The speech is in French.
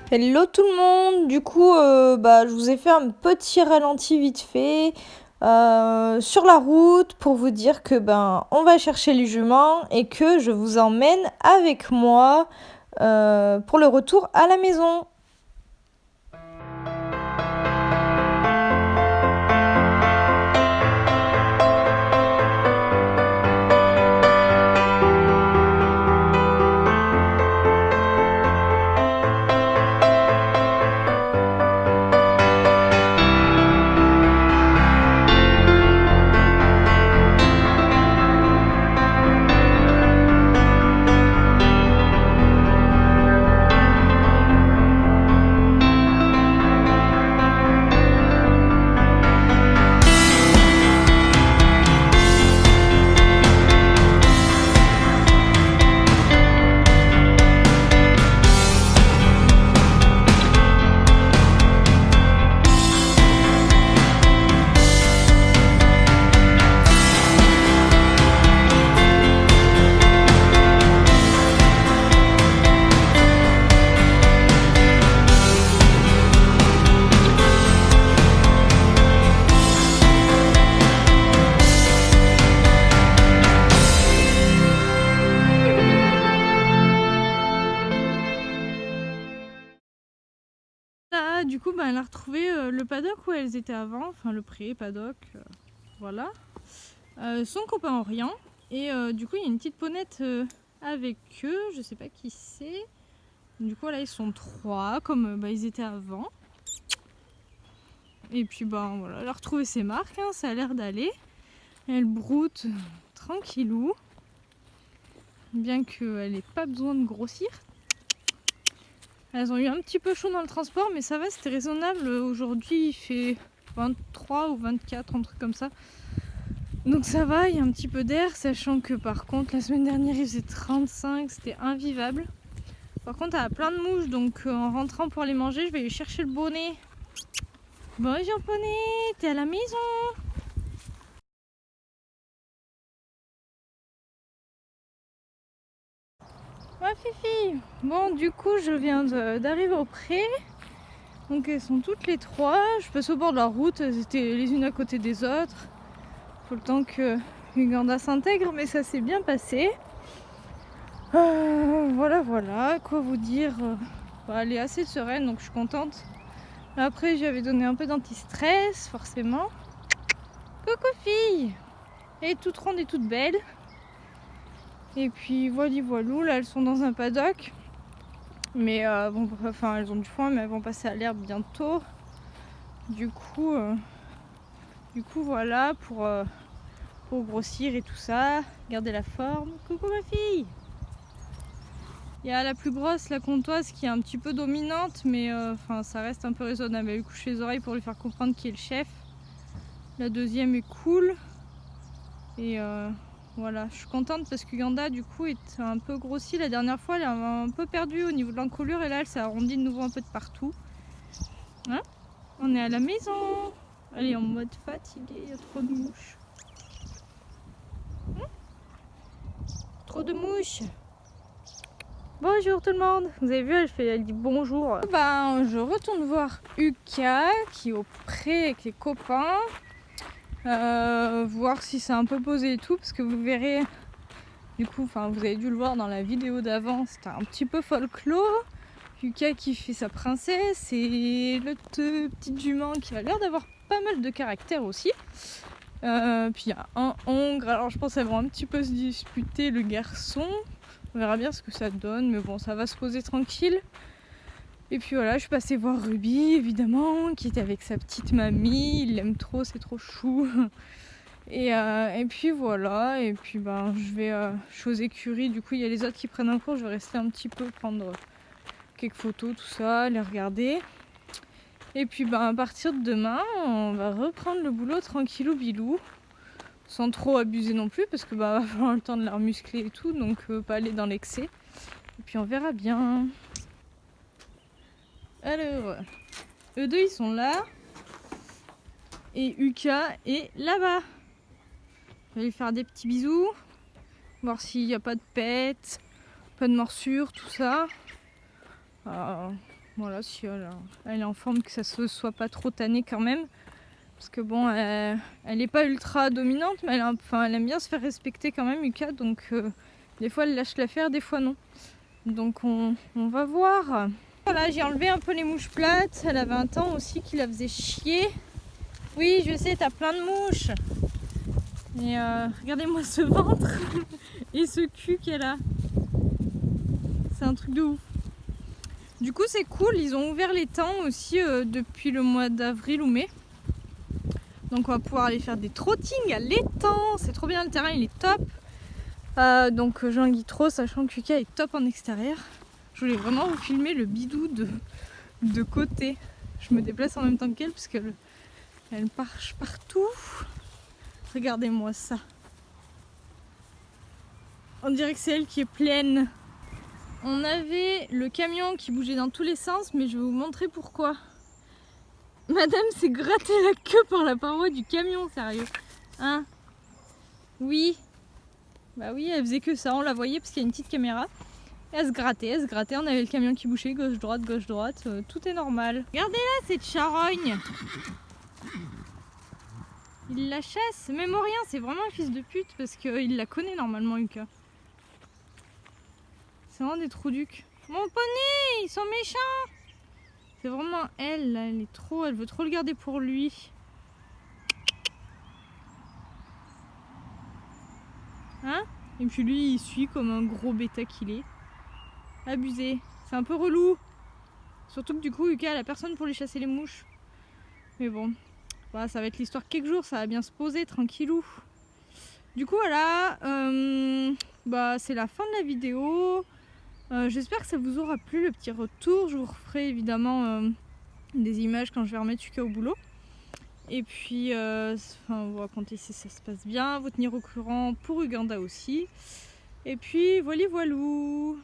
Hello tout le monde, du coup je vous ai fait un petit ralenti vite fait sur la route pour vous dire que on va chercher les juments et que je vous emmène avec moi pour le retour à la maison. Là, du coup, elle a retrouvé le paddock où elles étaient avant, enfin le pré, paddock, voilà. Son copain Orient, et du coup, il y a une petite ponette avec eux, je sais pas qui c'est. Du coup, là, ils sont 3, comme ils étaient avant. Et puis, voilà, elle a retrouvé ses marques, hein, ça a l'air d'aller. Elle broute tranquillou, bien qu'elle n'ait pas besoin de grossir. Elles ont eu un petit peu chaud dans le transport, mais ça va, c'était raisonnable. Aujourd'hui, il fait 23 ou 24, un truc comme ça. Donc ça va, il y a un petit peu d'air, sachant que par contre, la semaine dernière, il faisait 35, c'était invivable. Par contre, elle a plein de mouches, donc en rentrant pour les manger, je vais aller chercher le bonnet. Bonjour poney, t'es à la maison? Ouais Fifi. Bon, du coup, je viens d'arriver au pré. Donc elles sont toutes les 3. Je passe au bord de la route, elles étaient les unes à côté des autres. Faut le temps que Uganda s'intègre, mais ça s'est bien passé. Voilà, quoi vous dire. Elle est assez sereine, donc je suis contente. Après, j'avais donné un peu d'anti-stress, forcément. Coucou fille. Elle est toute ronde et toute belle. Et puis voilou, là elles sont dans un paddock. Mais elles ont du foin, mais elles vont passer à l'herbe bientôt. Du coup voilà, pour grossir et tout ça, garder la forme. Coucou ma fille. Il y a la plus grosse, la comtoise, qui est un petit peu dominante, mais ça reste un peu raisonnable. Elle lui couche les oreilles pour lui faire comprendre qui est le chef. La deuxième est cool. Et voilà, je suis contente parce que Yanda du coup est un peu grossie. La dernière fois, elle a un peu perdu au niveau de l'encolure et là, elle s'est arrondie de nouveau un peu de partout. Hein? On est à la maison. Elle est en mode fatiguée, il y a trop de mouches. Trop de mouches. Bonjour tout le monde. Vous avez vu, elle dit bonjour. Je retourne voir Uka qui est au pré avec les copains. Voir si c'est un peu posé et tout, parce que vous verrez, du coup, vous avez dû le voir dans la vidéo d'avant, c'était un petit peu folklore. Yuka qui fait sa princesse et le petite jument qui a l'air d'avoir pas mal de caractère aussi. Puis il y a un hongre, alors je pense qu'elles vont un petit peu se disputer, le garçon. On verra bien ce que ça donne, mais bon, ça va se poser tranquille. Et puis voilà, je suis passée voir Ruby, évidemment, qui était avec sa petite mamie. Il l'aime trop, c'est trop chou. Et puis voilà, et puis je vais je suis aux écuries, du coup il y a les autres qui prennent un cours, je vais rester un petit peu, prendre quelques photos, tout ça, les regarder. Et puis à partir de demain, on va reprendre le boulot tranquillou bilou, sans trop abuser non plus, parce que va falloir le temps de la remuscler et tout, donc pas aller dans l'excès. Et puis on verra bien. Alors, eux deux ils sont là, et Uka est là-bas. Je vais lui faire des petits bisous, voir s'il n'y a pas de pets, pas de morsures, tout ça. Voilà, si elle est en forme, que ça se soit pas trop tanné quand même. Parce que bon, elle est pas ultra dominante, mais elle aime bien se faire respecter quand même, Yuka. Donc des fois elle lâche l'affaire, des fois non. Donc on va voir. Voilà, j'ai enlevé un peu les mouches plates. Elle avait un temps aussi qui la faisait chier. Oui, je sais, t'as plein de mouches. Et regardez-moi ce ventre et ce cul qu'elle a. C'est un truc de ouf. Du coup, c'est cool. Ils ont ouvert les temps aussi depuis le mois d'avril ou mai. Donc on va pouvoir aller faire des trottings à l'étang. C'est trop bien, le terrain il est top. Donc j'enguille trop, sachant que Yuka est top en extérieur. Je voulais vraiment vous filmer le bidou de côté. Je me déplace en même temps qu'elle parce qu'elle marche partout. Regardez-moi ça. On dirait que c'est elle qui est pleine. On avait le camion qui bougeait dans tous les sens, mais je vais vous montrer pourquoi. Madame s'est gratté la queue par la paroi du camion, sérieux. Hein? Oui. Bah oui, elle faisait que ça, on la voyait parce qu'il y a une petite caméra. Elle se grattait, on avait le camion qui bouchait, gauche-droite, tout est normal. Regardez-la, cette charogne. Il la chasse, même au rien, c'est vraiment un fils de pute parce qu'il la connaît normalement, Yuka. C'est vraiment des trouducs. Mon poney, ils sont méchants. C'est vraiment elle, là, elle veut trop le garder pour lui. Hein? Et puis lui, il suit comme un gros bêta qu'il est. Abusé. C'est un peu relou. Surtout que du coup, Yuka, elle a personne pour lui chasser les mouches. Mais bon, voilà, ça va être l'histoire quelques jours, ça va bien se poser, tranquillou. Du coup, voilà, c'est la fin de la vidéo. J'espère que ça vous aura plu, le petit retour. Je vous referai évidemment des images quand je vais remettre Yuka au boulot. Et puis, vous raconter si ça se passe bien, vous tenir au courant pour Uganda aussi. Et puis, voilou voilou.